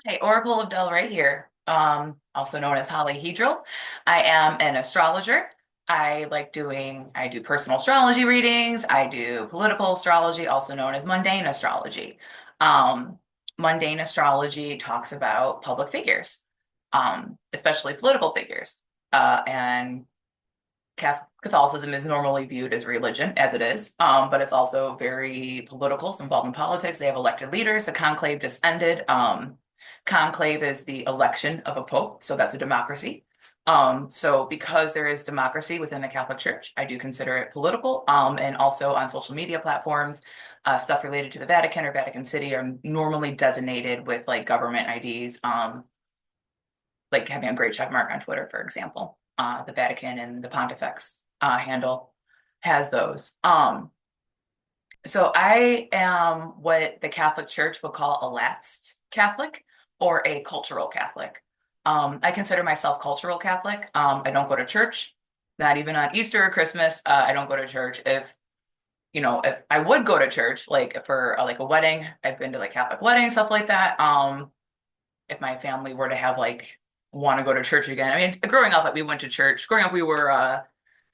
Hi, Oracle of Delray here, also known as Holly Hedril. I am an astrologer. I do personal astrology readings. I do political astrology, also known as mundane astrology. Um, Mundane astrology talks about public figures, especially political figures. And Catholicism is normally viewed as religion, as it is, but it's also very political. It's involved in politics. They have elected leaders. The conclave just ended. Conclave is the election of a pope, so that's a democracy. So because there is democracy within the Catholic Church, I do consider it political. And also on social media platforms, stuff related to the Vatican or Vatican City are normally designated with like government IDs, like having a great check mark on Twitter, for example. The Vatican and the Pontifex handle has those. So I am what the Catholic Church would call a lapsed Catholic or a cultural Catholic. I consider myself cultural Catholic. I don't go to church, not even on Easter or Christmas. I don't go to church. If I would go to church, like for like a wedding, I've been to like Catholic weddings, stuff like that. If my family were to have like want to go to church again, I mean, growing up, we went to church. Growing up,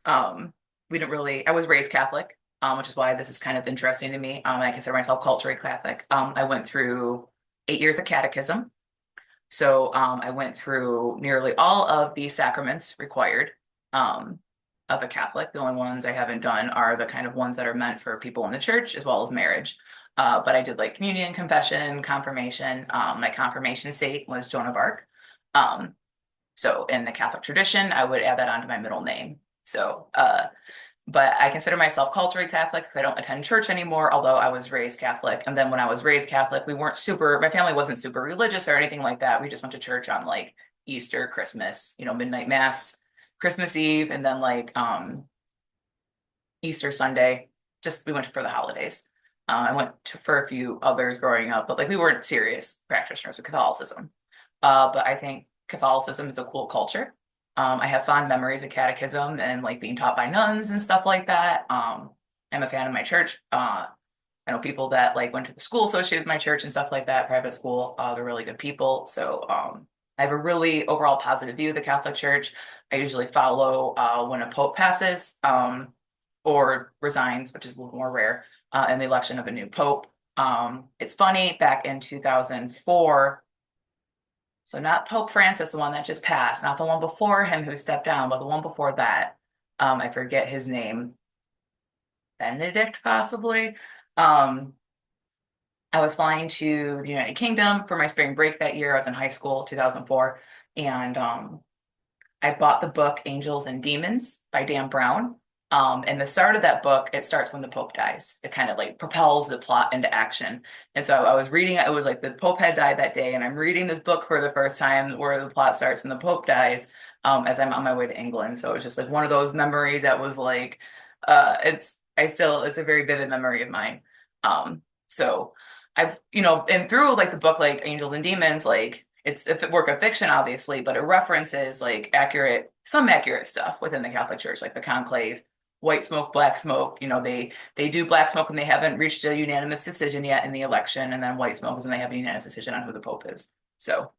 um, we didn't really. I was raised Catholic, which is why this is kind of interesting to me. I consider myself culturally Catholic. I went through 8 years of catechism, so I went through nearly all of the sacraments required um, of a Catholic. The only ones I haven't done are the kind of ones that are meant for people in the church, as well as marriage. But I did like communion, confession, confirmation. My confirmation saint was Joan of Arc. Um, so in the Catholic tradition, I would add that onto my middle name. But I consider myself culturally Catholic because I don't attend church anymore, although I was raised Catholic. And then when I was raised Catholic, my family wasn't super religious or anything like that. We just went to church on like Easter, Christmas, midnight mass, Christmas Eve, and then like Easter Sunday. Just we went for the holidays. I went for a few others growing up, but like we weren't serious practitioners of Catholicism. But I think Catholicism is a cool culture. I have fond memories of catechism and like being taught by nuns and stuff like that. I'm a fan of my church. I know people that like went to the school associated with my church and stuff like that, private school. They're really good people. So I have a really overall positive view of the Catholic Church. I usually follow when a pope passes or resigns, which is a little more rare, in the election of a new pope. It's funny, back in 2004, so not Pope Francis, the one that just passed, not the one before him who stepped down, but the one before that. I forget his name, Benedict possibly. Um, I was flying to the United Kingdom for my spring break that year. I was in high school, 2004, and I bought the book Angels and Demons by Dan Brown. And the start of that book, it starts when the Pope dies. It kind of like propels the plot into action. And so I was reading it, it was like the Pope had died that day, and I'm reading this book for the first time where the plot starts and the Pope dies as I'm on my way to England. So it was just like one of those memories that was like, it's a very vivid memory of mine. So and through like the book, like Angels and Demons, like it's a work of fiction, obviously, but it references like some accurate stuff within the Catholic Church, like the conclave, white smoke, black smoke. They do black smoke when they haven't reached a unanimous decision yet in the election, and then white smoke is when they have a unanimous decision on who the Pope is. So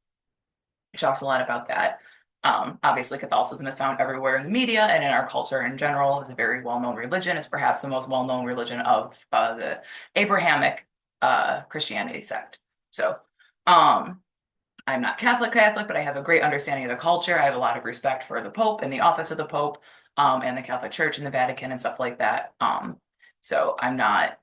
it talks a lot about that. Obviously, Catholicism is found everywhere in the media and in our culture in general. It's a very well-known religion. It's perhaps the most well-known religion of the Abrahamic Christianity sect. So, I'm not Catholic, but I have a great understanding of the culture. I have a lot of respect for the Pope and the office of the Pope, and the Catholic Church and the Vatican and stuff like that. So I'm not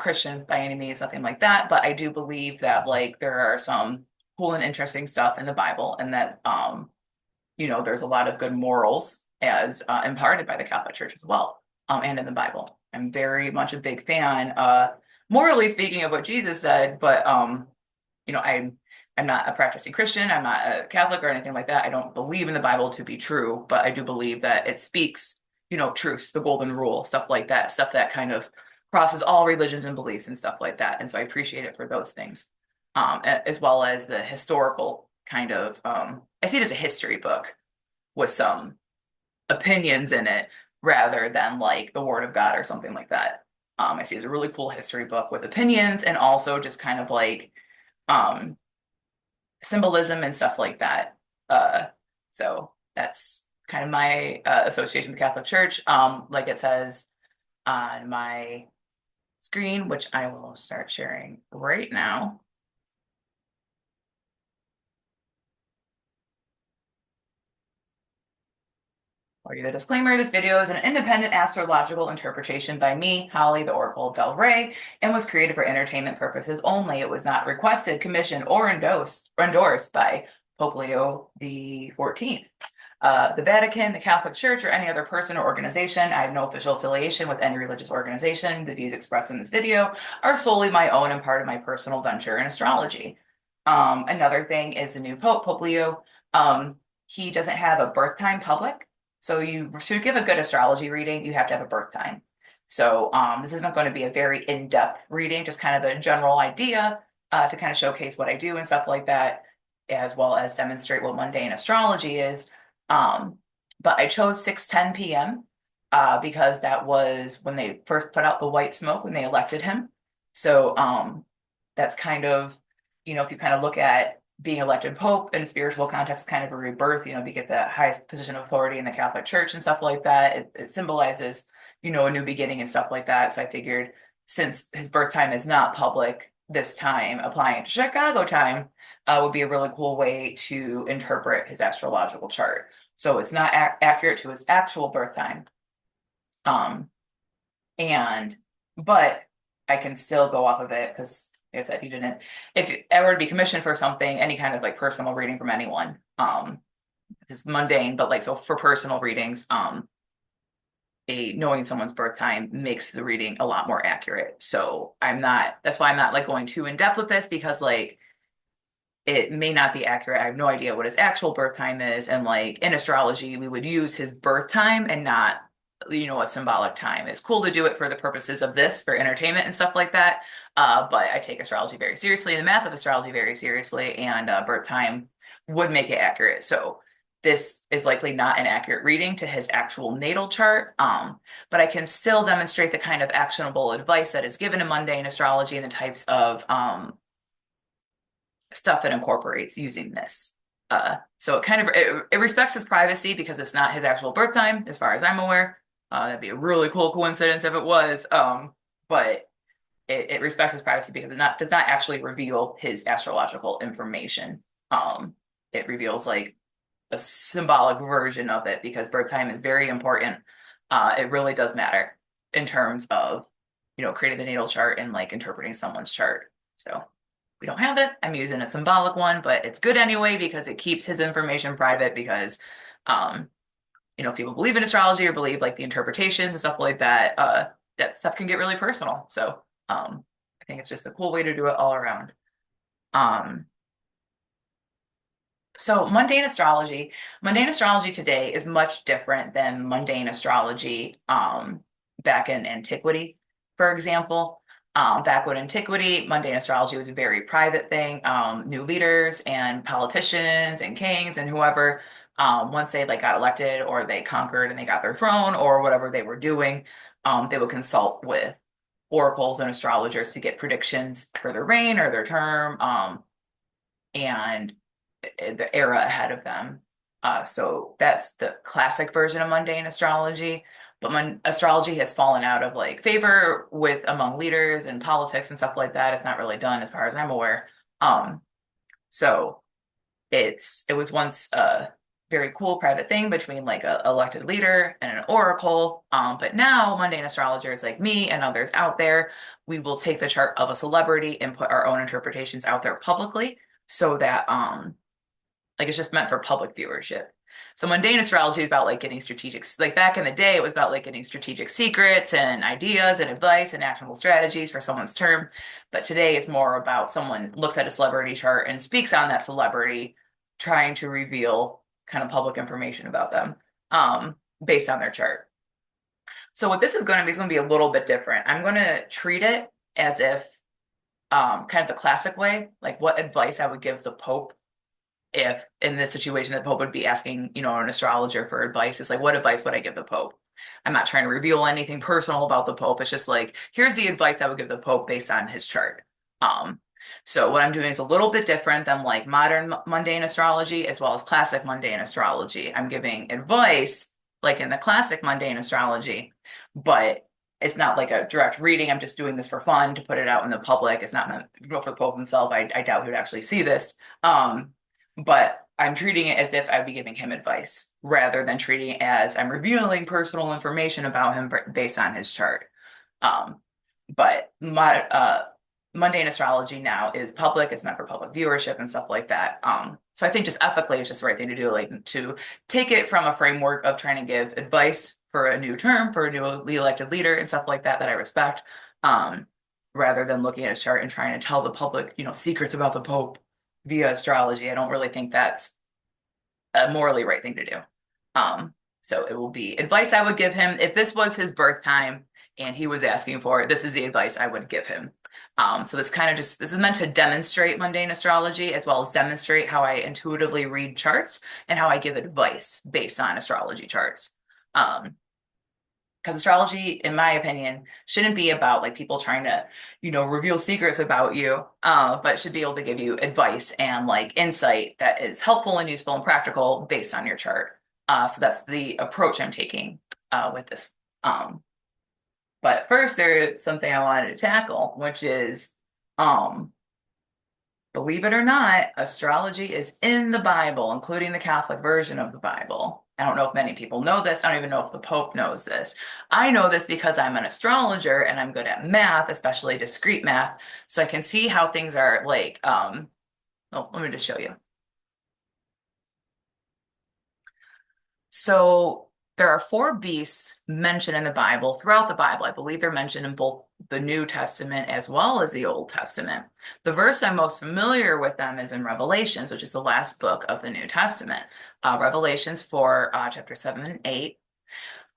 Christian by any means, nothing like that, but I do believe that like there are some cool and interesting stuff in the Bible, and that there's a lot of good morals as imparted by the Catholic Church as well, and in the Bible. I'm very much a big fan, morally speaking, of what Jesus said, but I'm not a practicing Christian. I'm not a Catholic or anything like that. I don't believe in the Bible to be true, but I do believe that it speaks, truth, the golden rule, stuff like that, stuff that kind of crosses all religions and beliefs and stuff like that. And so I appreciate it for those things, as well as the historical kind of. I see it as a history book with some opinions in it rather than like the Word of God or something like that. I see it as a really cool history book with opinions and also just kind of like um, symbolism and stuff like that. Uh, so that's kind of my association with the Catholic Church. Like it says on my screen, which I will start sharing right now. For you, the disclaimer, this video is an independent astrological interpretation by me, Holly, the Oracle of Delray, and was created for entertainment purposes only. It was not requested, commissioned, or endorsed by Pope Leo XIV. The Vatican, the Catholic Church, or any other person or organization. I have no official affiliation with any religious organization. The views expressed in this video are solely my own and part of my personal venture in astrology. Another thing is the new Pope, Pope Leo. He doesn't have a birth time public. So you to give a good astrology reading, you have to have a birth time. So this isn't going to be a very in-depth reading, just kind of a general idea to kind of showcase what I do and stuff like that, as well as demonstrate what mundane astrology is. But I chose 6:10 p.m. Because that was when they first put out the white smoke when they elected him. So that's kind of, if you kind of look at being elected Pope in a spiritual context, is kind of a rebirth, to get the highest position of authority in the Catholic Church and stuff like that. It symbolizes, a new beginning and stuff like that. So I figured since his birth time is not public this time, applying it to Chicago time would be a really cool way to interpret his astrological chart. So it's not accurate to his actual birth time. But I can still go off of it because, like I said, if I were to be commissioned for something, any kind of like personal reading from anyone, it's mundane, but like, so for personal readings, knowing someone's birth time makes the reading a lot more accurate. So that's why I'm not like going too in depth with this, because like, it may not be accurate. I have no idea what his actual birth time is. And like in astrology, we would use his birth time and not, a symbolic time. It's cool to do it for the purposes of this, for entertainment and stuff like that. But I take astrology very seriously, and the math of astrology very seriously, and birth time would make it accurate. So this is likely not an accurate reading to his actual natal chart. But I can still demonstrate the kind of actionable advice that is given in mundane astrology and the types of stuff it incorporates using this. So it respects his privacy because it's not his actual birth time, as far as I'm aware. That'd be a really cool coincidence if it was. But it respects his privacy because it does not actually reveal his astrological information. It reveals like a symbolic version of it because birth time is very important. It really does matter in terms of, creating the natal chart and like interpreting someone's chart. So we don't have it. I'm using a symbolic one, but it's good anyway because it keeps his information private because, people believe in astrology or believe like the interpretations and stuff like that. That stuff can get really personal. So I think it's just a cool way to do it all around. So mundane astrology today is much different than mundane astrology back in antiquity, for example. Back when antiquity, mundane astrology was a very private thing. New leaders and politicians and kings and whoever, once they like got elected or they conquered and they got their throne or whatever they were doing, they would consult with oracles and astrologers to get predictions for their reign or their term, and the era ahead of them. So that's the classic version of mundane astrology. But astrology has fallen out of like favor among leaders and politics and stuff like that. It's not really done as far as I'm aware. So it was once a very cool private thing between like a elected leader and an oracle. But now mundane astrologers like me and others out there, we will take the chart of a celebrity and put our own interpretations out there publicly so that like it's just meant for public viewership. So mundane astrology is about like getting strategic, like back in the day, it was about like getting strategic secrets and ideas and advice and actionable strategies for someone's term. But today it's more about someone looks at a celebrity chart and speaks on that celebrity, trying to reveal kind of public information about them based on their chart. So what this is going to be a little bit different. I'm going to treat it as if kind of the classic way, like what advice I would give the Pope if in this situation the Pope would be asking, an astrologer for advice. It's like, what advice would I give the Pope? I'm not trying to reveal anything personal about the Pope. It's just like, here's the advice I would give the Pope based on his chart. So what I'm doing is a little bit different than like modern mundane astrology as well as classic mundane astrology. I'm giving advice like in the classic mundane astrology, but it's not like a direct reading. I'm just doing this for fun to put it out in the public. It's not meant to go for the Pope himself. I doubt he would actually see this. But I'm treating it as if I'd be giving him advice rather than treating it as I'm revealing personal information about him based on his chart. Um, but mundane astrology now is public. It's meant for public viewership and stuff like that. So I think just ethically, it's just the right thing to do, like to take it from a framework of trying to give advice for a new term, for a newly elected leader and stuff like that, that I respect, rather than looking at a chart and trying to tell the public, secrets about the Pope via astrology. I don't really think that's a morally right thing to do. So it will be advice I would give him if this was his birth time and he was asking for it. This is the advice I would give him. So this is meant to demonstrate mundane astrology as well as demonstrate how I intuitively read charts and how I give advice based on astrology charts. Because astrology, in my opinion, shouldn't be about like people trying to, reveal secrets about you, but should be able to give you advice and like insight that is helpful and useful and practical based on your chart. So that's the approach I'm taking with this. But first, there's something I wanted to tackle, which is, believe it or not, astrology is in the Bible, including the Catholic version of the Bible. I don't know if many people know this. I don't even know if the Pope knows this. I know this because I'm an astrologer and I'm good at math, especially discrete math. So I can see how things are like, let me just show you. So there are four beasts mentioned in the Bible, throughout the Bible. I believe they're mentioned in both the New Testament as well as the Old Testament. The verse I'm most familiar with them is in Revelations, which is the last book of the New Testament. Revelations 4, chapter 7 and 8.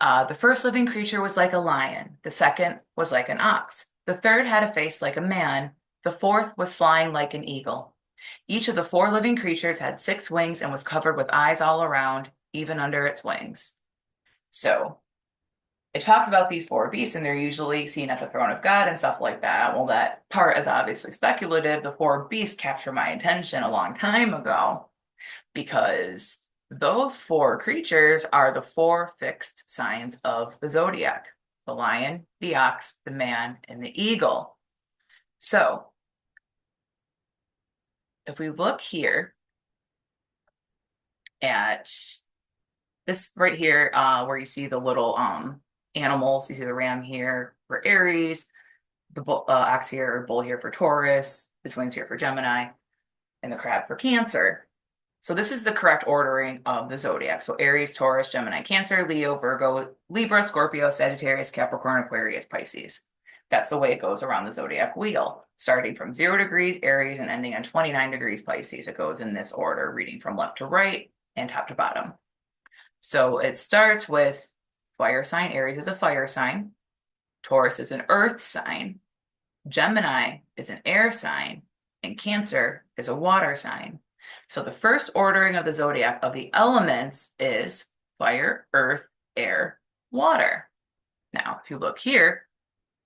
The first living creature was like a lion. The second was like an ox. The third had a face like a man. The fourth was flying like an eagle. Each of the four living creatures had 6 wings and was covered with eyes all around, even under its wings. So it talks about these four beasts, and they're usually seen at the throne of God and stuff like that. Well, that part is obviously speculative. The four beasts captured my attention a long time ago because those four creatures are the four fixed signs of the zodiac: the lion, the ox, the man, and the eagle. So if we look here at this right here, where you see the little animals, you see the ram here for Aries, the ox here or bull here for Taurus, the twins here for Gemini, and the crab for Cancer. So this is the correct ordering of the zodiac. So Aries, Taurus, Gemini, Cancer, Leo, Virgo, Libra, Scorpio, Sagittarius, Capricorn, Aquarius, Pisces. That's the way it goes around the zodiac wheel, starting from 0 degrees Aries and ending on 29 degrees Pisces. It goes in this order, reading from left to right and top to bottom. So it starts with fire sign. Aries is a fire sign. Taurus is an earth sign. Gemini is an air sign. And Cancer is a water sign. So the first ordering of the zodiac of the elements is fire, earth, air, water. Now, if you look here,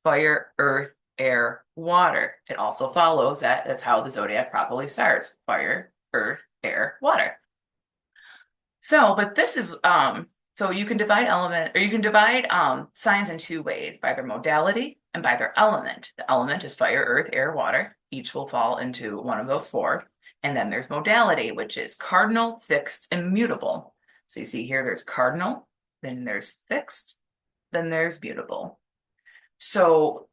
fire, earth, air, water. It also follows that that's how the zodiac properly starts: fire, earth, air, water. So, but this is so you can divide signs in 2 ways: by their modality and by their element. The element is fire, earth, air, water. Each will fall into one of those four. And then there's modality, which is cardinal, fixed, and mutable. So you see here, there's cardinal, then there's fixed, then there's mutable. So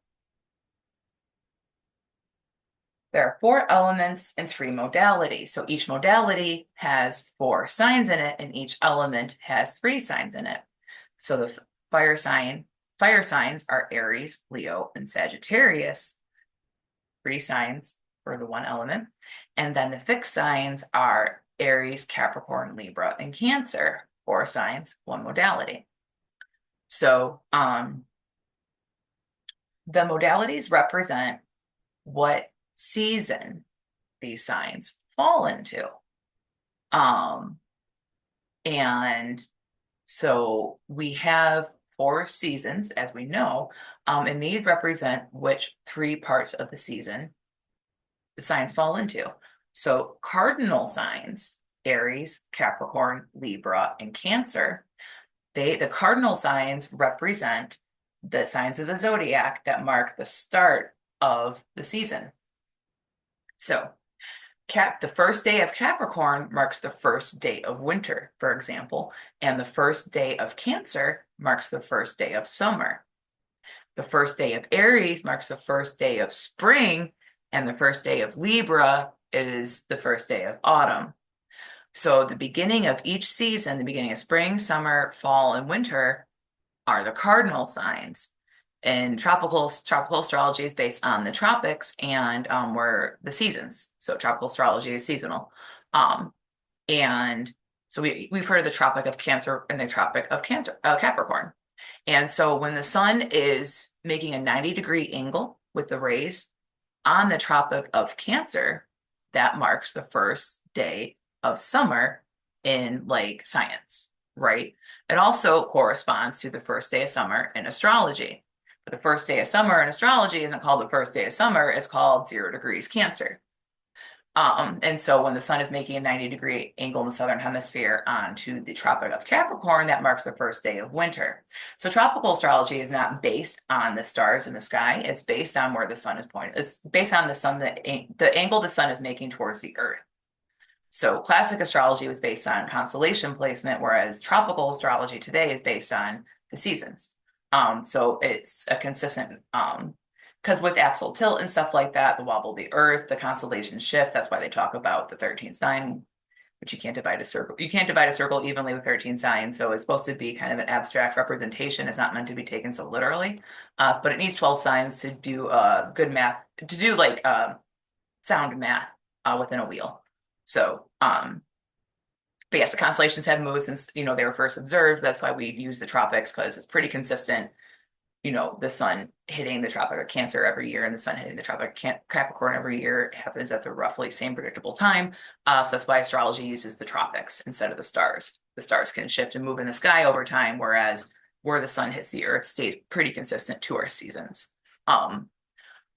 there are 4 elements and 3 modalities. So each modality has 4 signs in it, and each element has 3 signs in it. So the fire signs are Aries, Leo, and Sagittarius. 3 signs for the one element. And then the fixed signs are Aries, Capricorn, Libra, and Cancer. 4 signs, 1 modality. So the modalities represent what season these signs fall into. And so we have 4 seasons, as we know, and these represent which 3 parts of the season the signs fall into. So cardinal signs, Aries, Capricorn, Libra, and Cancer, the cardinal signs represent the signs of the zodiac that mark the start of the season. So the first day of Capricorn marks the first day of winter, for example, and the first day of Cancer marks the first day of summer. The first day of Aries marks the first day of spring, and the first day of Libra is the first day of autumn. So the beginning of each season, the beginning of spring, summer, fall, and winter are the cardinal signs. And tropical astrology is based on the tropics and where the seasons. So tropical astrology is seasonal. And so we've heard of the Tropic of Cancer and the Tropic of Capricorn. And so when the sun is making a 90-degree angle with the rays on the Tropic of Cancer, that marks the first day of summer in like science, right? It also corresponds to the first day of summer in astrology. But the first day of summer in astrology isn't called the first day of summer, it's called 0 degrees Cancer. And so when the sun is making a 90-degree angle in the southern hemisphere onto the Tropic of Capricorn, that marks the first day of winter. So tropical astrology is not based on the stars in the sky. It's based on where the sun is pointing. It's based on the sun, the angle the sun is making towards the earth. So classic astrology was based on constellation placement, whereas tropical astrology today is based on the seasons. So it's a consistent, because with axial tilt and stuff like that, the wobble of the earth, the constellations shift. That's why they talk about the 13th sign, which you can't divide a circle. You can't divide a circle evenly with 13 signs. So it's supposed to be kind of an abstract representation. It's not meant to be taken so literally, but it needs 12 signs to do good math, to do like sound math within a wheel. So, but yes, the constellations have moved since, they were first observed. That's why we use the tropics, because it's pretty consistent. The sun hitting the Tropic of Cancer every year and the sun hitting the Tropic of Capricorn every year happens at the roughly same predictable time. So that's why astrology uses the tropics instead of the stars. The stars can shift and move in the sky over time, whereas where the sun hits the earth stays pretty consistent to our seasons.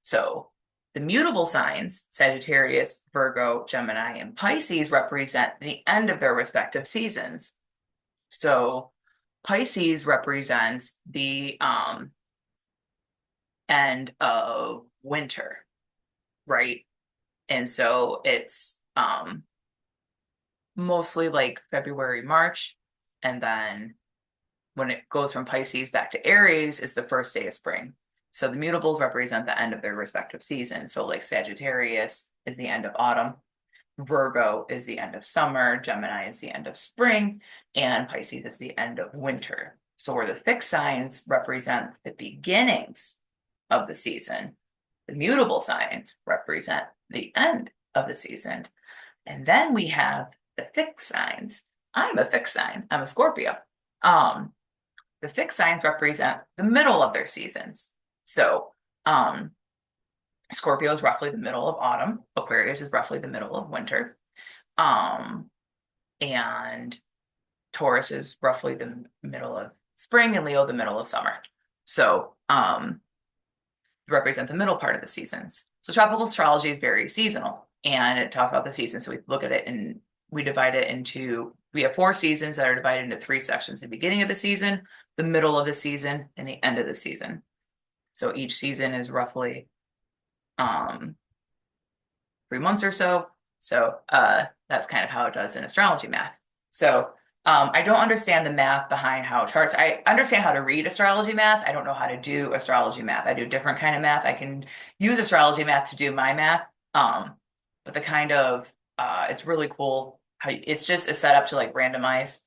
So the mutable signs, Sagittarius, Virgo, Gemini, and Pisces, represent the end of their respective seasons. So Pisces represents the end of winter, right? And so it's mostly like February, March, and then when it goes from Pisces back to Aries is the first day of spring. So the mutables represent the end of their respective seasons. So like Sagittarius is the end of autumn, Virgo is the end of summer, Gemini is the end of spring, and Pisces is the end of winter. So where the fixed signs represent the beginnings of the season, the mutable signs represent the end of the season. And then we have the fixed signs. I'm a fixed sign. I'm a Scorpio. The fixed signs represent the middle of their seasons. So Scorpio is roughly the middle of autumn. Aquarius is roughly the middle of winter. And Taurus is roughly the middle of spring, and Leo the middle of summer. So represent the middle part of the seasons. So tropical astrology is very seasonal, and it talks about the seasons. So we look at it and we divide it into, we have 4 seasons that are divided into 3 sections: the beginning of the season, the middle of the season, and the end of the season. So each season is roughly 3 months or so. So that's kind of how it does in astrology math. So I don't understand the math behind how charts. I understand how to read astrology math. I don't know how to do astrology math. I do different kind of math. I can use astrology math to do my math. But the kind of it's really cool how it's just a setup to like randomize.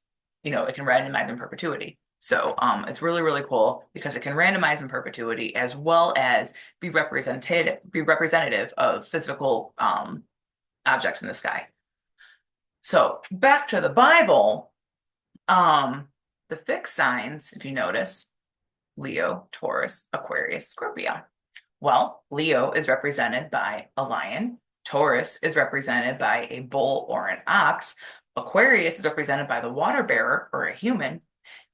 It can randomize in perpetuity. So it's really, really cool because it can randomize in perpetuity as well as be representative of physical objects in the sky. So back to the Bible, the fixed signs, if you notice, Leo, Taurus, Aquarius, Scorpio. Well, Leo is represented by a lion. Taurus is represented by a bull or an ox. Aquarius is represented by the water bearer or a human.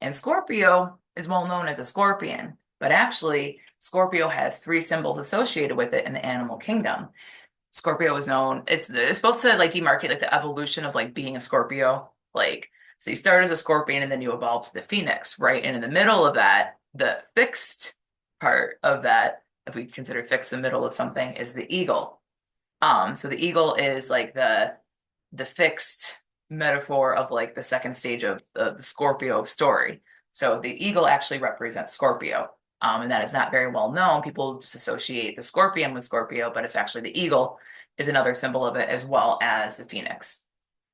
And Scorpio is well known as a scorpion, but actually Scorpio has 3 symbols associated with it in the animal kingdom. Scorpio is known. It's supposed to like demarcate like the evolution of like being a Scorpio. Like, so you start as a scorpion and then you evolve to the phoenix, right? And in the middle of that, the fixed part of that, if we consider fixed the middle of something, is the eagle. So the eagle is like the fixed metaphor of like the second stage of the Scorpio story. So the eagle actually represents Scorpio. And that is not very well known. People just associate the scorpion with Scorpio, but it's actually the eagle is another symbol of it, as well as the phoenix.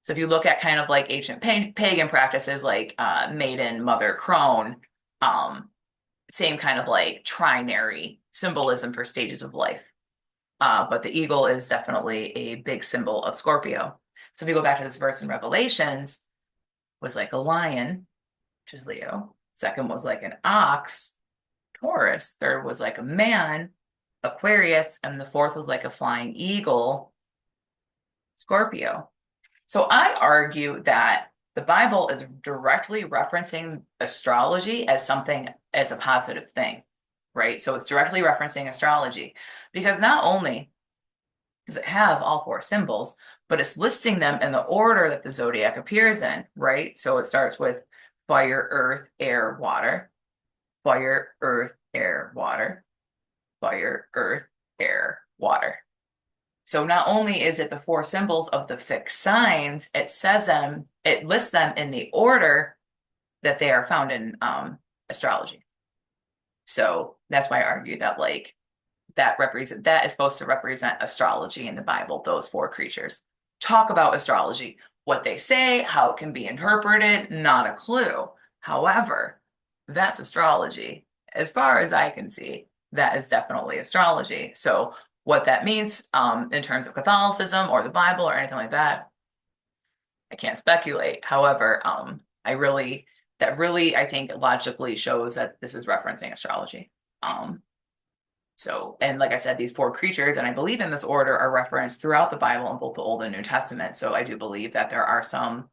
So if you look at kind of like ancient pagan practices like maiden, mother, crone, um, same kind of like trinary symbolism for stages of life. But the eagle is definitely a big symbol of Scorpio. So if we go back to this verse in Revelations, was like a lion, which is Leo. Second was like an ox, Taurus. Third was like a man, Aquarius. And the fourth was like a flying eagle, Scorpio. So I argue that the Bible is directly referencing astrology as something, as a positive thing, right? So it's directly referencing astrology because not only does it have all four symbols, but it's listing them in the order that the zodiac appears in, right? So it starts with fire, earth, air, water, fire, earth, air, water, fire, earth, air, water. So not only is it the four symbols of the fixed signs, it lists them in the order that they are found in astrology. So that's why I argue that like that is supposed to represent astrology in the Bible, those four creatures. Talk about astrology, what they say, how it can be interpreted, not a clue. However, that's astrology. As far as I can see, that is definitely astrology. So what that means in terms of Catholicism or the Bible or anything like that, I can't speculate. However, I think logically shows that this is referencing astrology. And like I said, these four creatures, and I believe in this order, are referenced throughout the Bible in both the Old and New Testament. So I do believe that there are some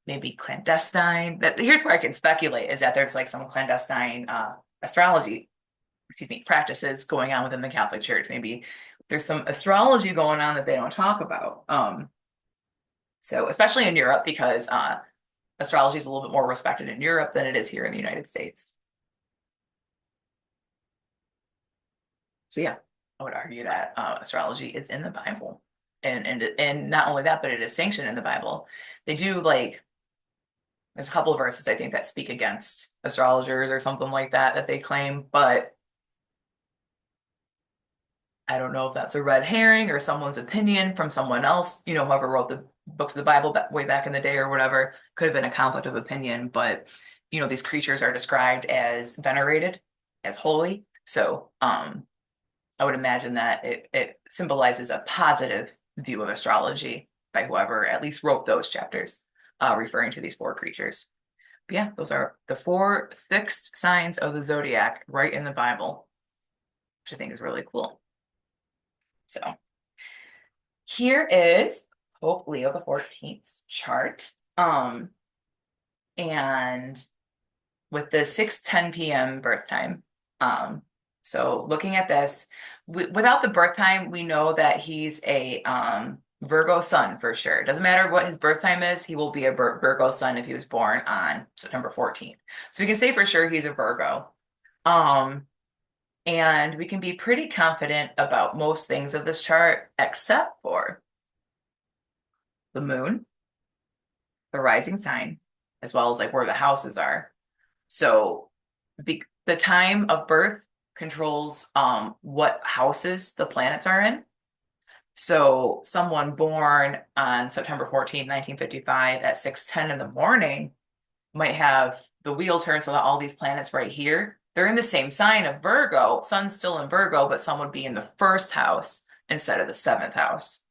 maybe clandestine, that here's where I can speculate, is that there's like some clandestine astrology, practices going on within the Catholic Church. Maybe there's some astrology going on that they don't talk about. So especially in Europe, because astrology is a little bit more respected in Europe than it is here in the United States. So yeah, I would argue that astrology is in the Bible, and not only that, but it is sanctioned in the Bible. They do like there's a couple of verses I think that speak against astrologers or something like that that they claim, but I don't know if that's a red herring or someone's opinion from someone else. Whoever wrote the books of the Bible way back in the day or whatever, could have been a conflict of opinion. But these creatures are described as venerated, as holy. So I would imagine that it symbolizes a positive view of astrology by whoever at least wrote those chapters, referring to these four creatures. But yeah, those are the four fixed signs of the zodiac right in the Bible, which I think is really cool. So here is Pope Leo XIV's chart. And with the 6:10 p.m. birth time. So looking at this, without the birth time, we know that he's a Virgo sun for sure. It doesn't matter what his birth time is, he will be a Virgo sun if he was born on September 14th. So we can say for sure he's a Virgo. And we can be pretty confident about most things of this chart, except for the moon, the rising sign, as well as like where the houses are. So the time of birth controls what houses the planets are in. So someone born on September 14th, 1955 at 6:10 in the morning might have the wheel turned so that all these planets right here, they're in the same sign of Virgo. Sun's still in Virgo, but sun would be in the first house instead of the seventh house.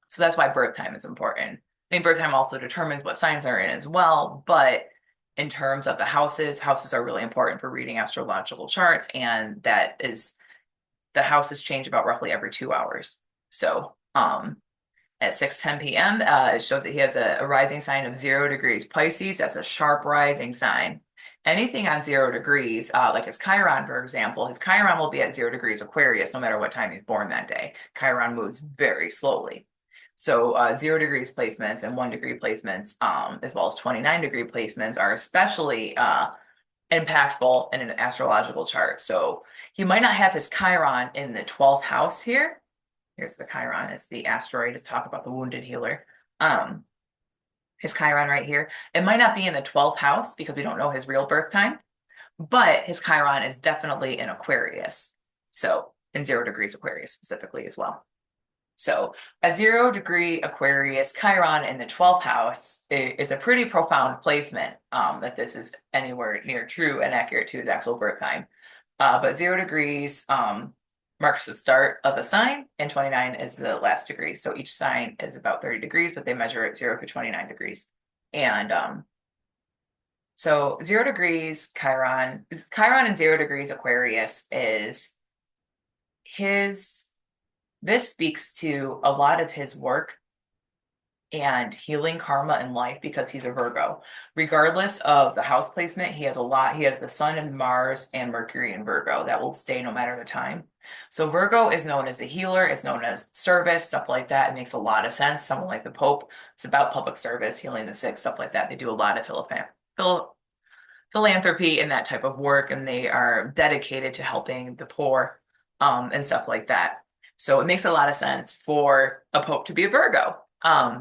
So that's why birth time is important. I mean, birth time also determines what signs they're in as well, but in terms of the houses are really important for reading astrological charts, and the houses change about roughly every 2 hours. So at 6:10 p.m., it shows that he has a rising sign of 0 degrees Pisces. That's a sharp rising sign. Anything on 0 degrees, like his Chiron, for example, his Chiron will be at 0 degrees Aquarius no matter what time he's born that day. Chiron moves very slowly. So 0 degrees placements and 1 degree placements, as well as 29 degree placements, are especially impactful in an astrological chart. So he might not have his Chiron in the 12th house here. Here's the Chiron, it's the asteroid, to talk about the wounded healer. Um, his Chiron right here. It might not be in the 12th house because we don't know his real birth time, but his Chiron is definitely in Aquarius. So in 0 degrees Aquarius specifically as well. So a 0 degree Aquarius Chiron in the 12th house is a pretty profound placement, that this is anywhere near true and accurate to his actual birth time. But 0 degrees marks the start of a sign, and 29 is the last degree. So each sign is about 30 degrees, but they measure at 0 to 29 degrees. And so 0 degrees Chiron in 0 degrees Aquarius is this speaks to a lot of his work and healing karma in life because he's a Virgo. Regardless of the house placement, he has the sun and Mars and Mercury in Virgo. That will stay no matter the time. So Virgo is known as a healer, it's known as service, stuff like that. It makes a lot of sense. Someone like the Pope, it's about public service, healing the sick, stuff like that. They do a lot of philanthropy and that type of work, and they are dedicated to helping the poor, and stuff like that. So it makes a lot of sense for a Pope to be a Virgo,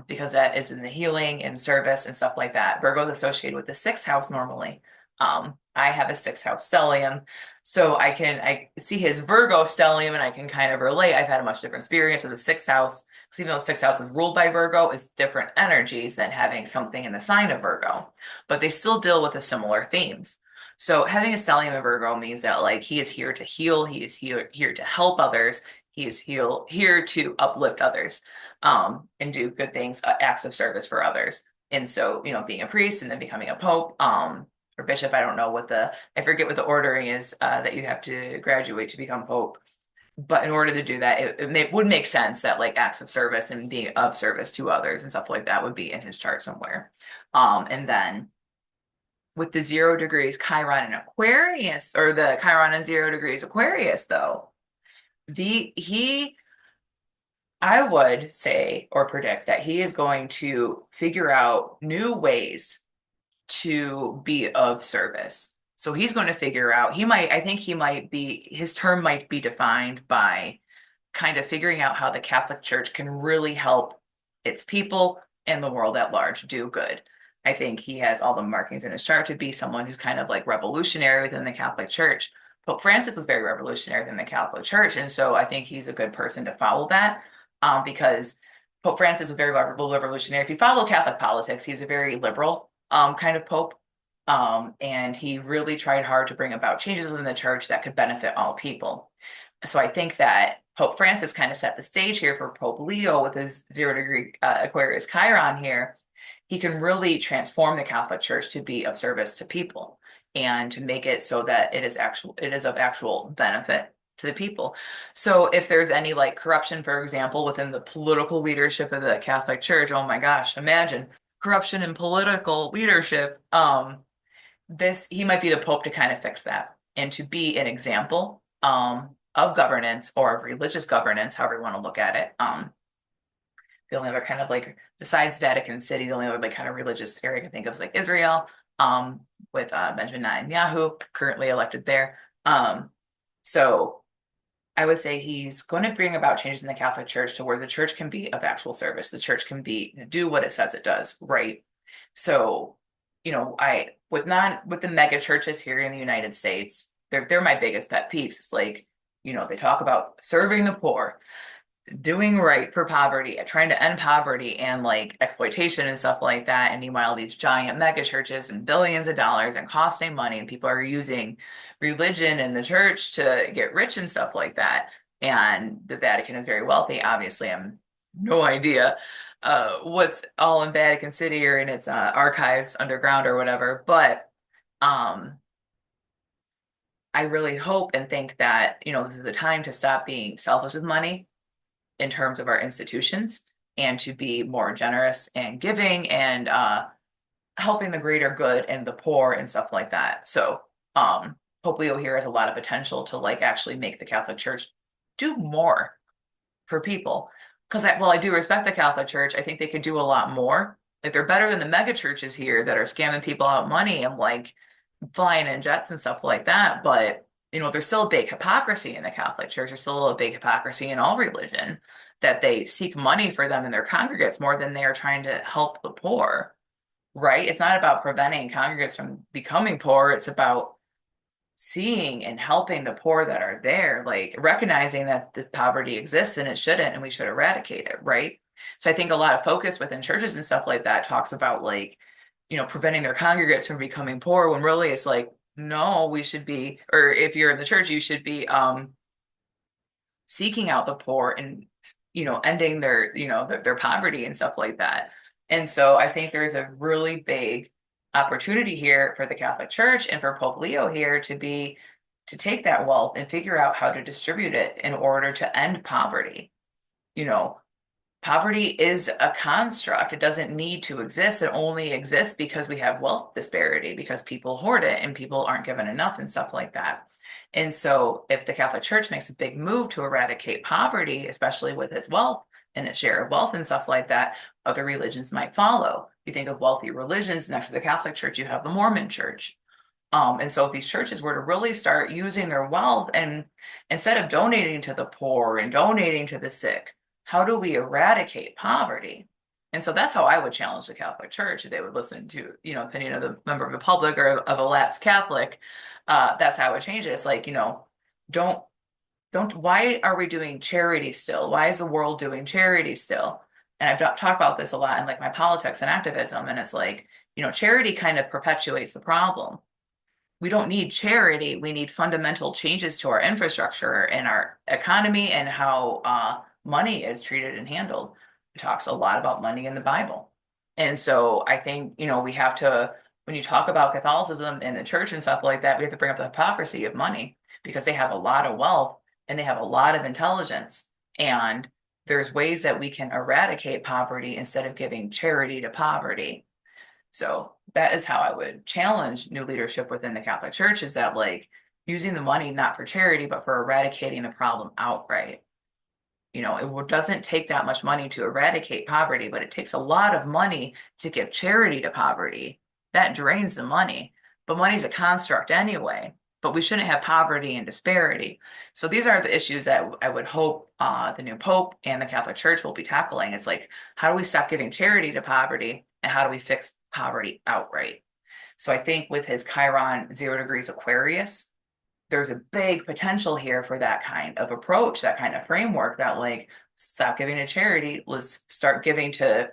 because that is in the healing and service and stuff like that. Virgo is associated with the 6th house normally. I have a 6th house stellium, so I see his Virgo stellium and I can kind of relate. I've had a much different experience with the 6th house, because even though the 6th house is ruled by Virgo, it's different energies than having something in the sign of Virgo, but they still deal with the similar themes. So having a stellium in Virgo means that like he is here to heal, he is here to help others, he is here to uplift others, and do good things, acts of service for others. And so, being a priest and then becoming a pope, or bishop, I forget what the ordering is, that you have to graduate to become pope. But in order to do that, it would make sense that like acts of service and being of service to others and stuff like that would be in his chart somewhere. And then with the 0 degrees Chiron in Aquarius, or the Chiron in 0 degrees Aquarius, though, I would say or predict that he is going to figure out new ways to be of service. So he's going to figure out, his term might be defined by kind of figuring out how the Catholic Church can really help its people and the world at large do good. I think he has all the markings in his chart to be someone who's kind of like revolutionary within the Catholic Church. Pope Francis was very revolutionary within the Catholic Church, and so I think he's a good person to follow that, because Pope Francis was very revolutionary. If you follow Catholic politics, he's a very liberal kind of pope, and he really tried hard to bring about changes within the church that could benefit all people. So I think that Pope Francis kind of set the stage here for Pope Leo with his 0 degree Aquarius Chiron here. He can really transform the Catholic Church to be of service to people and to make it so that it is of actual benefit to the people. So if there's any like corruption, for example, within the political leadership of the Catholic Church, oh my gosh, imagine corruption in political leadership. He might be the Pope to kind of fix that and to be an example of governance, or of religious governance, however you want to look at it. The only other kind of like, besides Vatican City, the only other like kind of religious area I can think of is like Israel, with Benjamin Netanyahu currently elected there. So I would say he's going to bring about changes in the Catholic Church to where the church can be of actual service. The church can do what it says it does, right? So, with the mega churches here in the United States, they're my biggest pet peeves. It's like, they talk about serving the poor, doing right for poverty, trying to end poverty and like exploitation and stuff like that. And meanwhile, these giant mega churches and billions of dollars and costing money, and people are using religion and the church to get rich and stuff like that. And the Vatican is very wealthy. Obviously, I'm no idea what's all in Vatican City or in its archives underground or whatever. But I really hope and think that, this is a time to stop being selfish with money in terms of our institutions, and to be more generous and giving, and helping the greater good and the poor and stuff like that. So, Pope Leo here has a lot of potential to like actually make the Catholic Church do more for people. Because while I do respect the Catholic Church, I think they could do a lot more. Like they're better than the mega churches here that are scamming people out money and like flying in jets and stuff like that. But there's still a big hypocrisy in the Catholic Church. There's still a big hypocrisy in all religion that they seek money for them and their congregates more than they are trying to help the poor, right? It's not about preventing congregates from becoming poor. It's about seeing and helping the poor that are there, like recognizing that the poverty exists and it shouldn't, and we should eradicate it, right? So I think a lot of focus within churches and stuff like that talks about like, preventing their congregates from becoming poor when really it's like, no, we should be, or if you're in the church, you should be seeking out the poor and ending their their poverty and stuff like that. And so I think there's a really big opportunity here for the Catholic Church and for Pope Leo here to take that wealth and figure out how to distribute it in order to end poverty. You know, Poverty is a construct. It doesn't need to exist. It only exists because we have wealth disparity, because people hoard it and people aren't given enough and stuff like that. And so, if the Catholic Church makes a big move to eradicate poverty, especially with its wealth and its share of wealth and stuff like that, other religions might follow. You think of wealthy religions, next to the Catholic Church, you have the Mormon Church. And so if these churches were to really start using their wealth and instead of donating to the poor and donating to the sick, how do we eradicate poverty? And so that's how I would challenge the Catholic Church if they would listen to, opinion of the member of the public or of a lapsed Catholic. That's how I would change it. It's like, don't, why are we doing charity still? Why is the world doing charity still? And I've talked about this a lot in like my politics and activism. And it's like, charity kind of perpetuates the problem. We don't need charity. We need fundamental changes to our infrastructure and our economy and how money is treated and handled. It talks a lot about money in the Bible. And so I think, we have to, when you talk about Catholicism and the church and stuff like that, we have to bring up the hypocrisy of money because they have a lot of wealth and they have a lot of intelligence. And there's ways that we can eradicate poverty instead of giving charity to poverty. So that is how I would challenge new leadership within the Catholic Church is that like using the money not for charity, but for eradicating the problem outright. It doesn't take that much money to eradicate poverty, but it takes a lot of money to give charity to poverty. That drains the money, but money's a construct anyway. But we shouldn't have poverty and disparity. So these are the issues that I would hope the new Pope and the Catholic Church will be tackling. It's like, how do we stop giving charity to poverty and how do we fix poverty outright? So I think with his Chiron 0 degrees Aquarius, there's a big potential here for that kind of approach, that kind of framework that like stop giving to charity, let's start giving to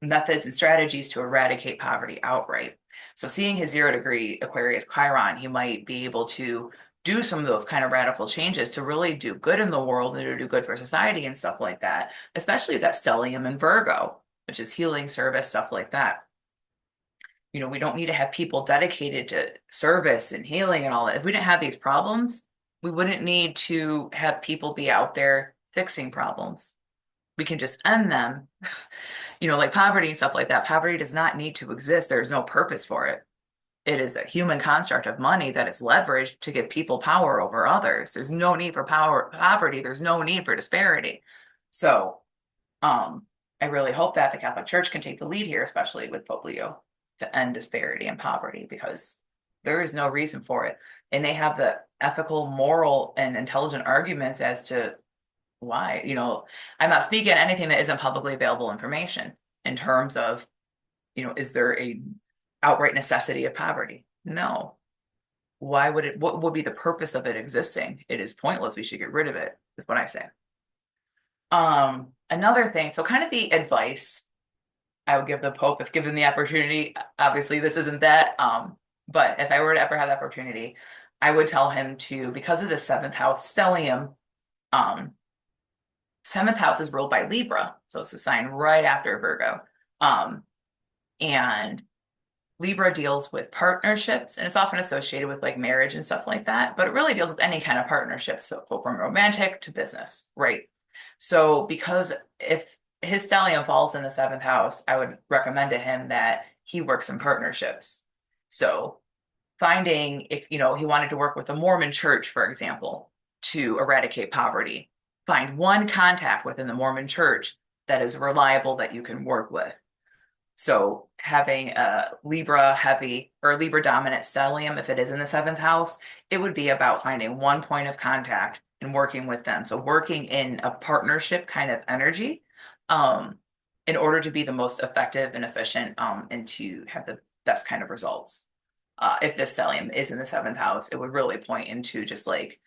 methods and strategies to eradicate poverty outright. So seeing his 0 degree Aquarius Chiron, he might be able to do some of those kind of radical changes to really do good in the world and to do good for society and stuff like that, especially that stellium in Virgo, which is healing service, stuff like that. We don't need to have people dedicated to service and healing and all that. If we didn't have these problems, we wouldn't need to have people be out there fixing problems. We can just end them. Like poverty and stuff like that. Poverty does not need to exist. There's no purpose for it. It is a human construct of money that is leveraged to give people power over others. There's no need for poverty. There's no need for disparity. So, I really hope that the Catholic Church can take the lead here, especially with Pope Leo, to end disparity and poverty because there is no reason for it. And they have the ethical, moral, and intelligent arguments as to why. I'm not speaking anything that isn't publicly available information in terms of, is there a outright necessity of poverty? No. What would be the purpose of it existing? It is pointless. We should get rid of it, is what I say. Another thing, so kind of the advice I would give the Pope if given the opportunity. Obviously, this isn't that. But if I were to ever have the opportunity, I would tell him to, because of the seventh house stellium, seventh house is ruled by Libra. So it's a sign right after Virgo. And Libra deals with partnerships, and it's often associated with like marriage and stuff like that, but it really deals with any kind of partnership. So from romantic to business, right? So because if his stellium falls in the seventh house, I would recommend to him that he works in partnerships. So finding if, he wanted to work with the Mormon church, for example, to eradicate poverty, find one contact within the Mormon church that is reliable that you can work with. So having a Libra heavy or Libra dominant stellium, if it is in the seventh house, it would be about finding one point of contact and working with them. So working in a partnership kind of energy, um, in order to be the most effective and efficient, and to have the best kind of results. If this stellium is in the seventh house, it would really point into just like,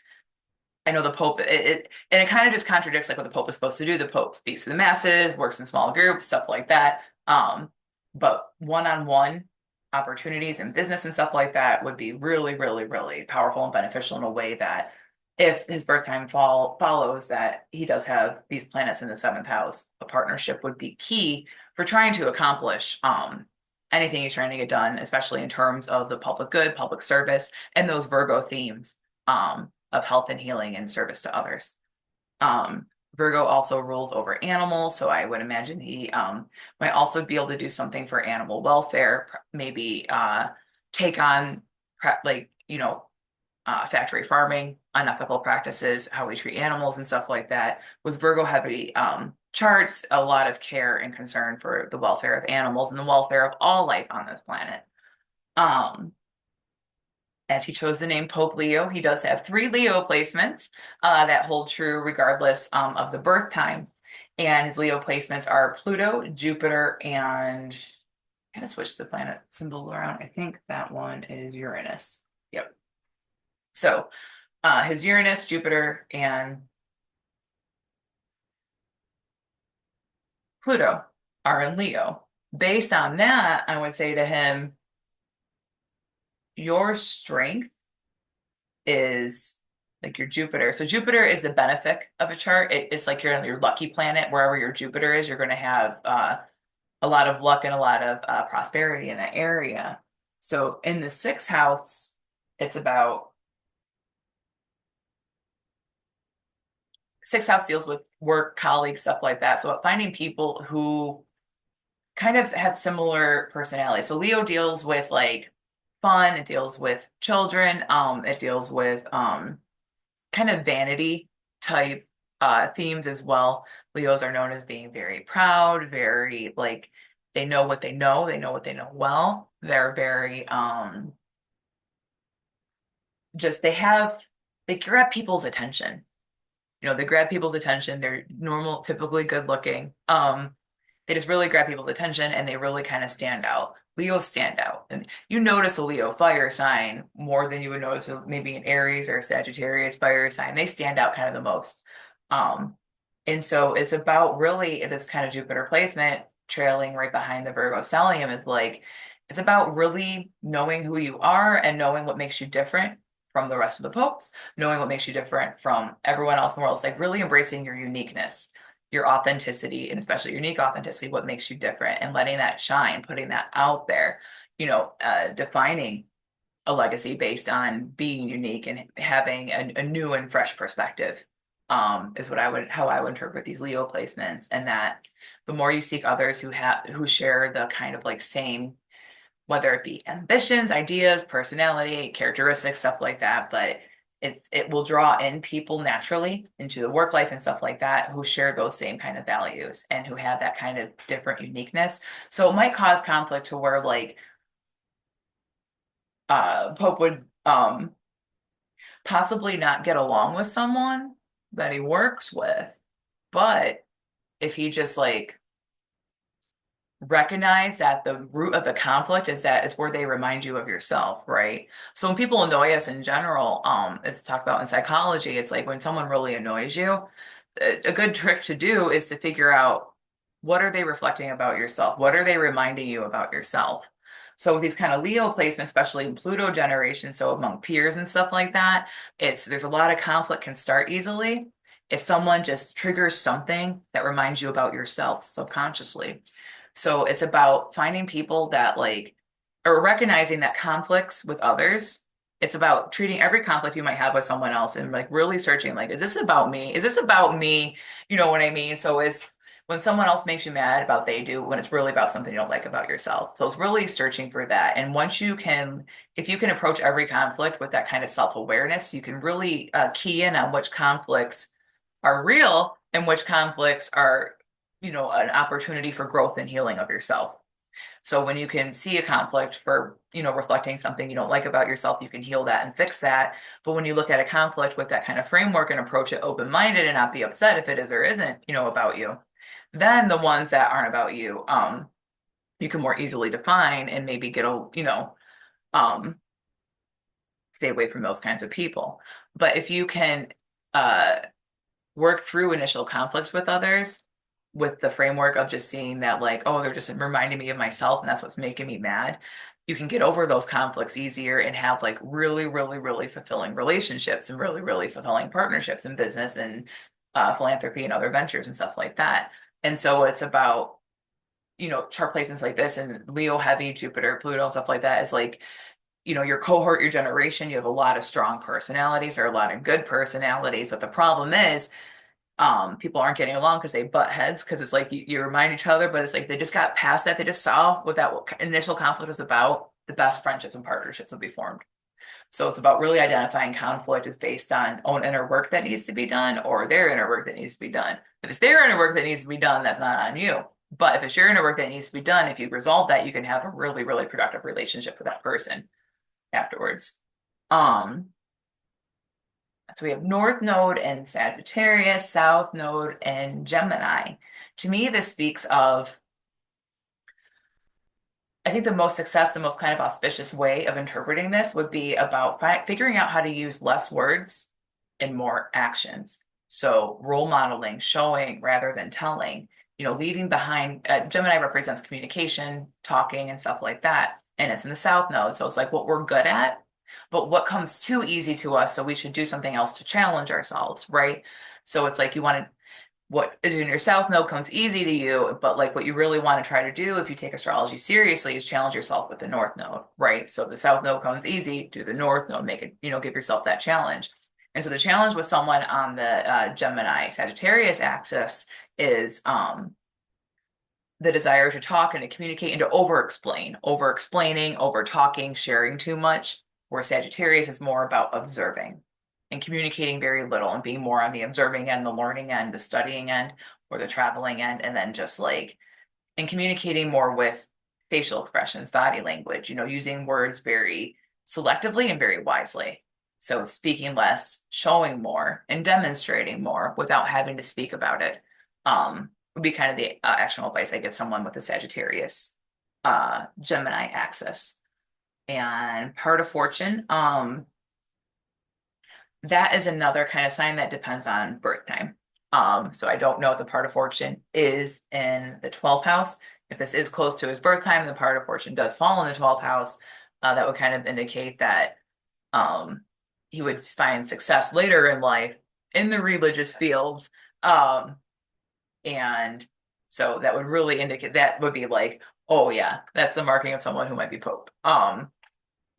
I know the Pope, and it kind of just contradicts like what the Pope is supposed to do. The Pope speaks to the masses, works in small groups, stuff like that. But one-on-one opportunities in business and stuff like that would be really, really, really powerful and beneficial in a way that if his birth time follows that he does have these planets in the seventh house, a partnership would be key for trying to accomplish anything he's trying to get done, especially in terms of the public good, public service, and those Virgo themes of health and healing and service to others. Virgo also rules over animals, so I would imagine he might also be able to do something for animal welfare, maybe take on like, factory farming, unethical practices, how we treat animals and stuff like that. With Virgo heavy charts, a lot of care and concern for the welfare of animals and the welfare of all life on this planet. As he chose the name Pope Leo, he does have 3 Leo placements that hold true regardless of the birth time. And his Leo placements are Pluto, Jupiter, and I'm going to switch the planet symbol around. I think that one is Uranus. Yep. So his Uranus, Jupiter, and Pluto are in Leo. Based on that, I would say to him, your strength is like your Jupiter. So Jupiter is the benefic of a chart. It's like you're on your lucky planet. Wherever your Jupiter is, you're going to have a lot of luck and a lot of prosperity in that area. So in the sixth house, it's about sixth house deals with work, colleagues, stuff like that. So finding people who kind of have similar personalities. So Leo deals with like fun, it deals with children, it deals with kind of vanity type themes as well. Leos are known as being very proud, very like they know what they know what they know well. They're very just they grab people's attention. They grab people's attention. They're normal, typically good looking. They just really grab people's attention and they really kind of stand out. Leos stand out. And you notice a Leo fire sign more than you would notice maybe an Aries or a Sagittarius fire sign. They stand out kind of the most. And so it's about really this kind of Jupiter placement trailing right behind the Virgo stellium is like, it's about really knowing who you are and knowing what makes you different from the rest of the popes, knowing what makes you different from everyone else in the world. It's like really embracing your uniqueness, your authenticity, and especially unique authenticity, what makes you different, and letting that shine, putting that out there, defining a legacy based on being unique and having a new and fresh perspective, is how I would interpret these Leo placements. And that the more you seek others who share the kind of like same, whether it be ambitions, ideas, personality, characteristics, stuff like that, but it will draw in people naturally into the work life and stuff like that who share those same kind of values and who have that kind of different uniqueness. So it might cause conflict to where like Pope would possibly not get along with someone that he works with, but if he just like recognize that the root of the conflict is that it's where they remind you of yourself, right? So when people annoy us in general, as talked about in psychology, it's like when someone really annoys you, a good trick to do is to figure out what are they reflecting about yourself? What are they reminding you about yourself? So with these kind of Leo placements, especially in Pluto generation, so among peers and stuff like that, there's a lot of conflict can start easily if someone just triggers something that reminds you about yourself subconsciously. So it's about finding people that or recognizing that conflicts with others. It's about treating every conflict you might have with someone else and like really searching, like, is this about me? Is this about me? You know what I mean? So when someone else makes you mad about they do, when it's really about something you don't like about yourself. So it's really searching for that. And once you can, if you can approach every conflict with that kind of self-awareness, you can really key in on which conflicts are real and which conflicts are, an opportunity for growth and healing of yourself. So when you can see a conflict for, reflecting something you don't like about yourself, you can heal that and fix that. But when you look at a conflict with that kind of framework and approach it open-minded and not be upset if it is or isn't, about you, then the ones that aren't about you, you can more easily define and maybe um, stay away from those kinds of people. But if you can uh, work through initial conflicts with others with the framework of just seeing that, like, oh, they're just reminding me of myself and that's what's making me mad, you can get over those conflicts easier and have like really, really, really fulfilling relationships and really, really fulfilling partnerships in business and philanthropy and other ventures and stuff like that. And so it's about, chart placements like this and Leo heavy, Jupiter, Pluto, stuff like that is like, your cohort, your generation, you have a lot of strong personalities or a lot of good personalities. But the problem is, people aren't getting along because they butt heads because it's like you remind each other, but it's like they just got past that. They just saw what that initial conflict was about. The best friendships and partnerships will be formed. So it's about really identifying conflict is based on own inner work that needs to be done or their inner work that needs to be done. If it's their inner work that needs to be done, that's not on you. But if it's your inner work that needs to be done, if you resolve that, you can have a really, really productive relationship with that person afterwards. Um, so we have North Node in Sagittarius, South Node in Gemini. To me, this speaks of, I think the most success, the most kind of auspicious way of interpreting this would be about figuring out how to use less words and more actions. So role modeling, showing rather than telling, leaving behind, Gemini represents communication, talking and stuff like that. And it's in the South Node. So it's like what we're good at, but what comes too easy to us. So we should do something else to challenge ourselves, right? So it's like you want to, what is in your South Node comes easy to you, but like what you really want to try to do if you take astrology seriously is challenge yourself with the North Node, right? So the South Node comes easy, do the North Node, make it, give yourself that challenge. And so the challenge with someone on the Gemini Sagittarius axis is the desire to talk and to communicate and to over explaining, over talking, sharing too much, where Sagittarius is more about observing and communicating very little and being more on the observing end, the learning end, the studying end, or the traveling end, and then just like and communicating more with facial expressions, body language, using words very selectively and very wisely. So speaking less, showing more, and demonstrating more without having to speak about it would be kind of the actionable advice I give someone with the Sagittarius Gemini axis. And part of fortune, that is another kind of sign that depends on birth time. So I don't know if the part of fortune is in the 12th house. If this is close to his birth time, the part of fortune does fall in the 12th house. That would kind of indicate that he would find success later in life in the religious fields. And so that would really indicate that would be like, oh yeah, that's the marking of someone who might be Pope.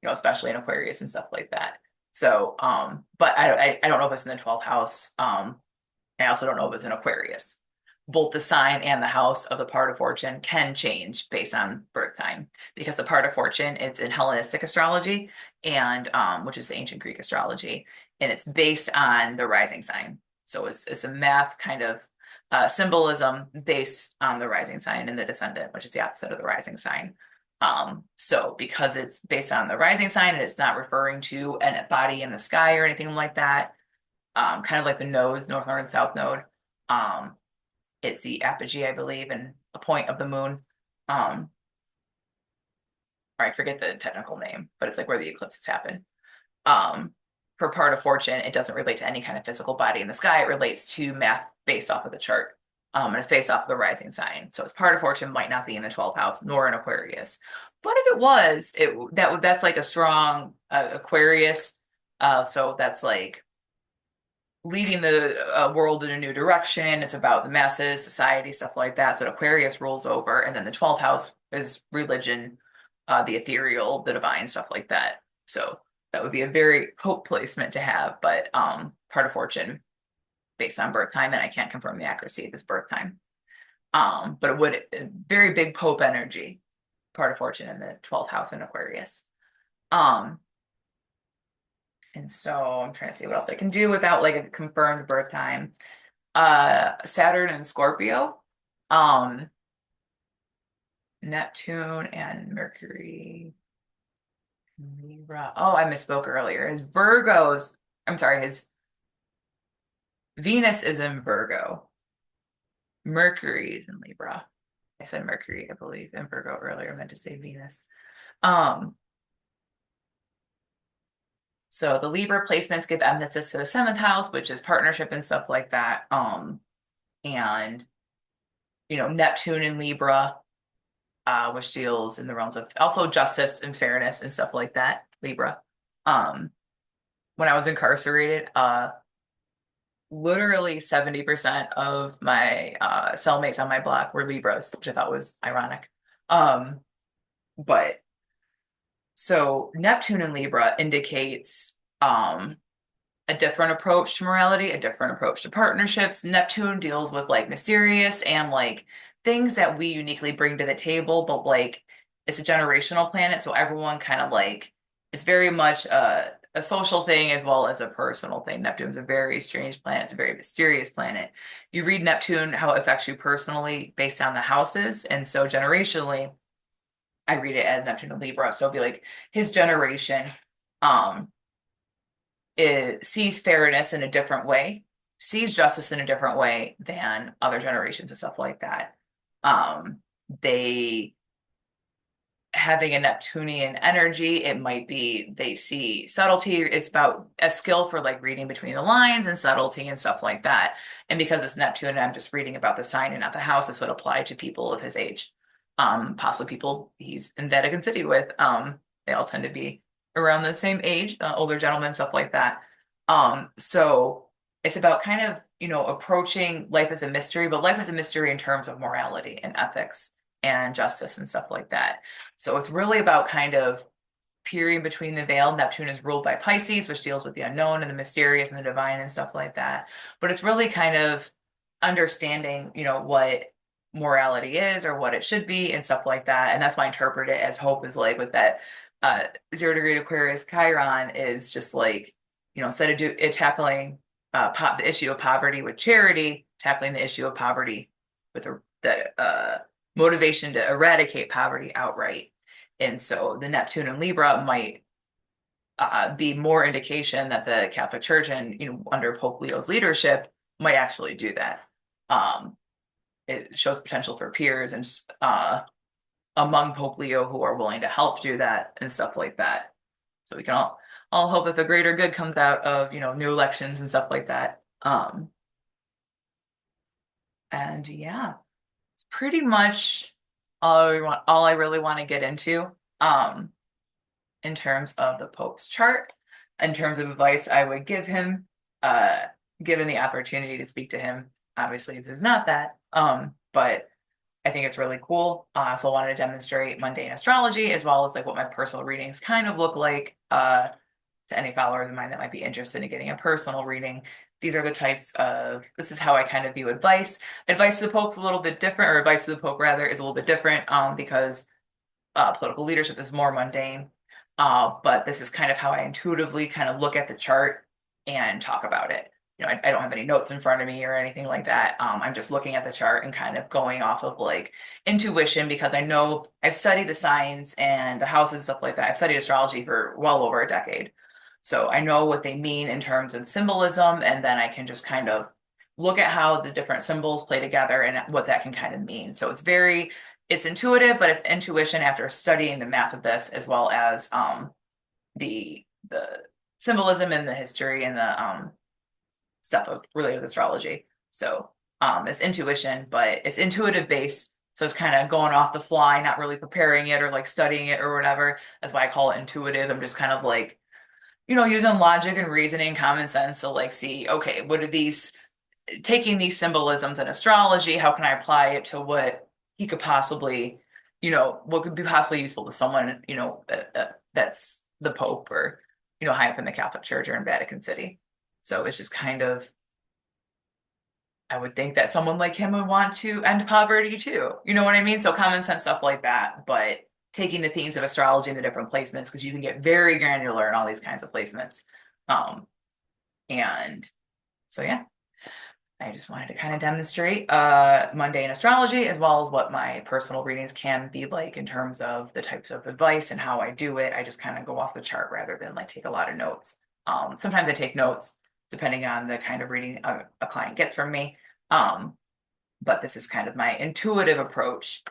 Especially in Aquarius and stuff like that. So, but I don't know if it's in the 12th house. I also don't know if it's in Aquarius. Both the sign and the house of the part of fortune can change based on birth time because the part of fortune it's in Hellenistic astrology and which is the ancient Greek astrology, and it's based on the rising sign. So it's a math kind of symbolism based on the rising sign and the descendant, which is the opposite of the rising sign. So because it's based on the rising sign and it's not referring to a body in the sky or anything like that, kind of like the nodes, North Node and South Node. It's the apogee, I believe, and a point of the moon. I forget the technical name, but it's like where the eclipses happen. For part of fortune, it doesn't relate to any kind of physical body in the sky. It relates to math based off of the chart. And it's based off of the rising sign. So its part of fortune might not be in the 12th house nor in Aquarius. But if it was, that's like a strong Aquarius. So that's like leading the world in a new direction. It's about the masses, society, stuff like that. So Aquarius rolls over, and then the 12th house is religion, the ethereal, the divine, stuff like that. So that would be a very Pope placement to have, but part of fortune based on birth time, and I can't confirm the accuracy of his birth time. But it would very big Pope energy, part of fortune in the 12th house in Aquarius. Um, and so I'm trying to see what else I can do without like a confirmed birth time. Saturn and Scorpio, um, Neptune and Mercury, Libra. Oh, I misspoke earlier. His Venus is in Virgo. Mercury is in Libra. I said Mercury, I believe, in Virgo earlier. I meant to say Venus. Um, so the Libra placements give emphasis to the seventh house, which is partnership and stuff like that. And Neptune in Libra, which deals in the realms of also justice and fairness and stuff like that. Libra. Um, when I was incarcerated, literally 70% of my cellmates on my block were Libras, which I thought was ironic. Um, but so Neptune in Libra indicates a different approach to morality, a different approach to partnerships. Neptune deals with like mysterious and like things that we uniquely bring to the table, but like it's a generational planet, so everyone kind of like it's very much a social thing as well as a personal thing. Neptune's a very strange planet, it's a very mysterious planet. You read Neptune, how it affects you personally based on the houses, and so generationally, I read it as Neptune and Libra. So it'll be like his generation. Um, sees fairness in a different way, sees justice in a different way than other generations and stuff like that. They having a Neptunian energy, it might be they see subtlety. It's about a skill for like reading between the lines and subtlety and stuff like that. And because it's Neptune, I'm just reading about the sign and not the house. This would apply to people of his age, possibly people he's in Vatican City with. They all tend to be around the same age, older gentlemen, stuff like that. So it's about kind of, approaching life as a mystery, but life as a mystery in terms of morality and ethics and justice and stuff like that. So it's really about kind of peering between the veil. Neptune is ruled by Pisces, which deals with the unknown and the mysterious and the divine and stuff like that. But it's really kind of understanding, what morality is or what it should be and stuff like that. And that's why I interpret it as hope is like with that 0 degree Aquarius Chiron is just like, instead of tackling the issue of poverty with charity, tackling the issue of poverty with the motivation to eradicate poverty outright. And so the Neptune and Libra might be more indication that the Catholic Church and under Pope Leo's leadership might actually do that. It shows potential for peers and among Pope Leo who are willing to help do that and stuff like that. So we can all hope that the greater good comes out of new elections and stuff like that. And yeah, it's pretty much all I really want to get into in terms of the Pope's chart. In terms of advice I would give him, given the opportunity to speak to him. Obviously, this is not that, but I think it's really cool. I also wanted to demonstrate mundane astrology as well as like what my personal readings kind of look like to any followers of mine that might be interested in getting a personal reading. These are the this is how I kind of view advice. Advice to the Pope's a little bit different, or advice to the Pope rather is a little bit different because political leadership is more mundane. But this is kind of how I intuitively kind of look at the chart and talk about it. I don't have any notes in front of me or anything like that. I'm just looking at the chart and kind of going off of like intuition because I know I've studied the signs and the houses and stuff like that. I've studied astrology for well over a decade. So I know what they mean in terms of symbolism, and then I can just kind of look at how the different symbols play together and what that can kind of mean. So it's intuitive, but it's intuition after studying the math of this as well as the symbolism and the history and the stuff of related astrology. So it's intuition, but it's intuitive based. So it's kind of going off the fly, not really preparing it or like studying it or whatever. That's why I call it intuitive. I'm just kind of like, using logic and reasoning, common sense to like see, okay, what are taking these symbolisms in astrology, how can I apply it to what he could possibly, what could be possibly useful to someone, that's the Pope or, high up in the Catholic Church or in Vatican City. So it's just kind of I would think that someone like him would want to end poverty too. You know what I mean? So common sense stuff like that, but taking the themes of astrology and the different placements, because you can get very granular in all these kinds of placements. Um, and so yeah, I just wanted to kind of demonstrate mundane astrology as well as what my personal readings can be like in terms of the types of advice and how I do it. I just kind of go off the chart rather than like take a lot of notes. Sometimes I take notes depending on the kind of reading a client gets from me. Um, but this is kind of my intuitive approach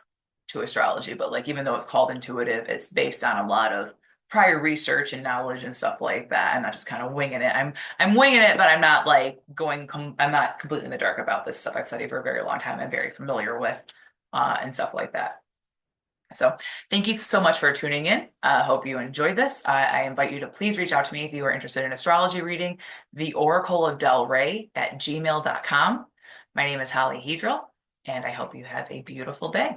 to astrology. But like, even though it's called intuitive, it's based on a lot of prior research and knowledge and stuff like that. I'm not just kind of winging it. I'm winging it, but I'm not like I'm not completely in the dark about this stuff. I've studied for a very long time. I'm very familiar with and stuff like that. So thank you so much for tuning in. I hope you enjoyed this. I invite you to please reach out to me if you are interested in astrology reading, the Oracle of Delray at gmail.com. My name is Holly Hedril, and I hope you have a beautiful day.